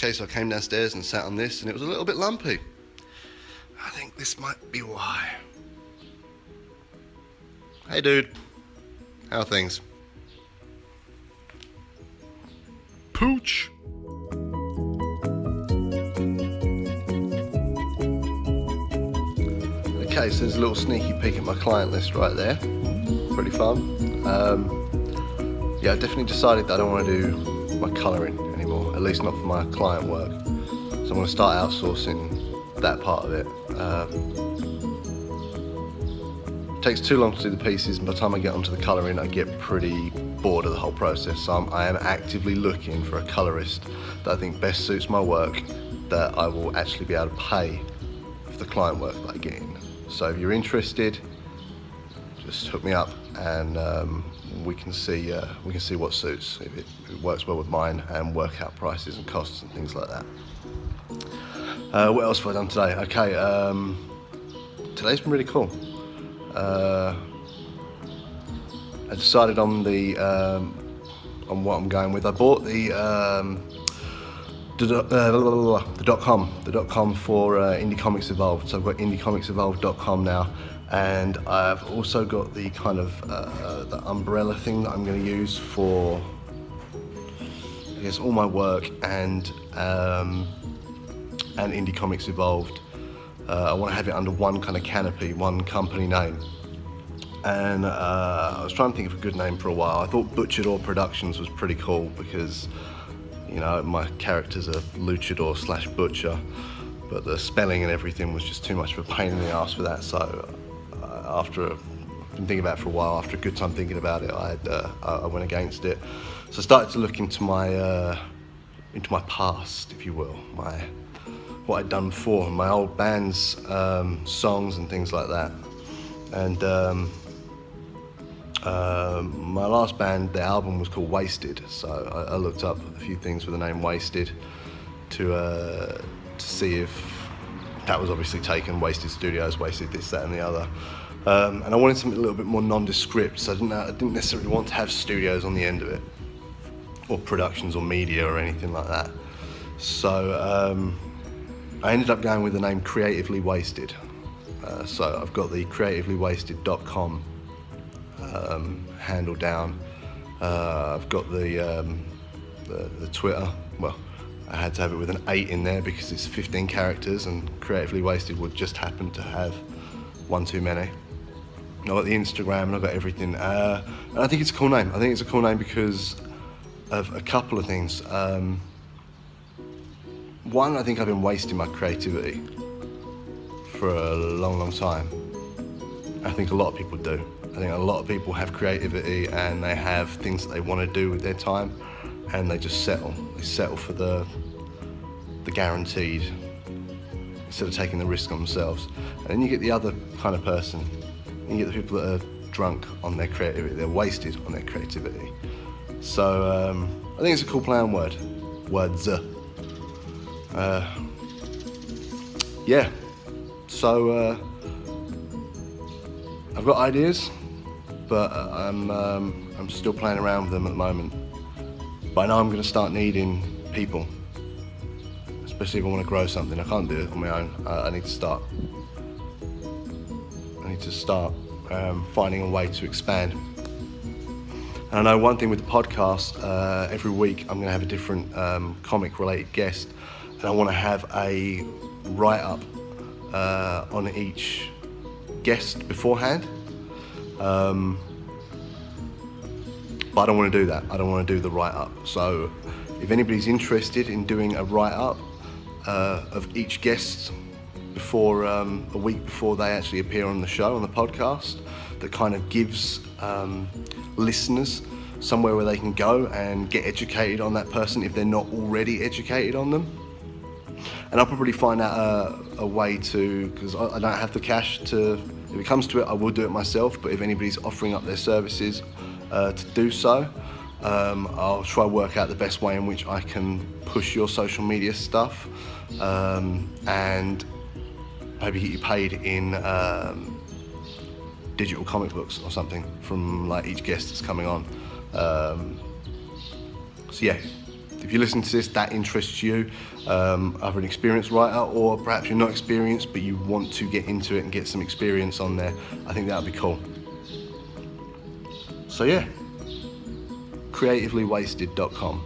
Okay, so I came downstairs and sat on this, and it was a little bit lumpy. I think this might be why. Hey dude, how are things? Pooch! Okay, so there's a little sneaky peek at my client list right there. Pretty fun. Yeah, I definitely decided that I don't want to do my colouring anymore, at least not for my client work. So I'm going to start outsourcing that part of it. It takes too long to do the pieces, and by the time I get onto the colouring, I get pretty bored of the whole process. So I am actively looking for a colourist that I think best suits my work, that I will actually be able to pay for the client work that I get in. So if you're interested, just hook me up, and we can see what suits, if it works well with mine, and work out prices and costs and things like that. What else have I done today? Okay, today's been really cool. I decided on on what I'm going with. I bought the .com for Indie Comics Evolved. So I've got indiecomics-evolved.com now. And I've also got the kind of the umbrella thing that I'm going to use for, I guess, all my work and Indie Comics Evolved. I want to have it under one kind of canopy, one company name. And I was trying to think of a good name for a while. I thought Butchered Or Productions was pretty cool because, you know, my character's a luchador/butcher, but the spelling and everything was just too much of a pain in the ass for that. So after I've been thinking about it for a while, after a good time thinking about it, I went against it. So I started to look into my past, if you will, what I'd done before, my old band's songs and things like that. And my last band, the album was called Wasted. So I looked up a few things with the name Wasted to see if that was obviously taken. Wasted Studios, Wasted this, that, and the other. And I wanted something a little bit more nondescript, so I didn't necessarily want to have studios on the end of it, or productions or media or anything like that. So I ended up going with the name Creatively Wasted. So I've got the creativelywasted.com handle down. I've got the Twitter. Well, I had to have it with an 8 in there because it's 15 characters, and Creatively Wasted would just happen to have one too many. I've got the Instagram, and I've got everything. And I think it's a cool name. I think it's a cool name because of a couple of things. One, I think I've been wasting my creativity for a long, long time. I think a lot of people do. I think a lot of people have creativity and they have things that they want to do with their time, and they just settle. They settle for the guaranteed instead of taking the risk on themselves. And then you get the other kind of person. You get the people that are drunk on their creativity. They're wasted on their creativity. So I think it's a cool play on words. Yeah. So I've got ideas, but I'm still playing around with them at the moment. But I know I'm going to start needing people, especially if I want to grow something. I can't do it on my own. I need to start. Finding a way to expand. And I know one thing with the podcast, every week I'm going to have a different comic-related guest, and I want to have a write-up on each guest beforehand. But I don't want to do that. I don't want to do the write-up. So if anybody's interested in doing a write-up of each guest before a week before they actually appear on the show, on the podcast, that kind of gives listeners somewhere where they can go and get educated on that person if they're not already educated on them. And I'll probably find out a way to, because I don't have the cash to, if it comes to it, I will do it myself, but if anybody's offering up their services to do so, I'll try to work out the best way in which I can push your social media stuff and maybe get you paid in digital comic books or something from like each guest that's coming on. So yeah, if you listen to this, that interests you, either an experienced writer, or perhaps you're not experienced but you want to get into it and get some experience on there, I think that would be cool. So yeah, creativelywasted.com.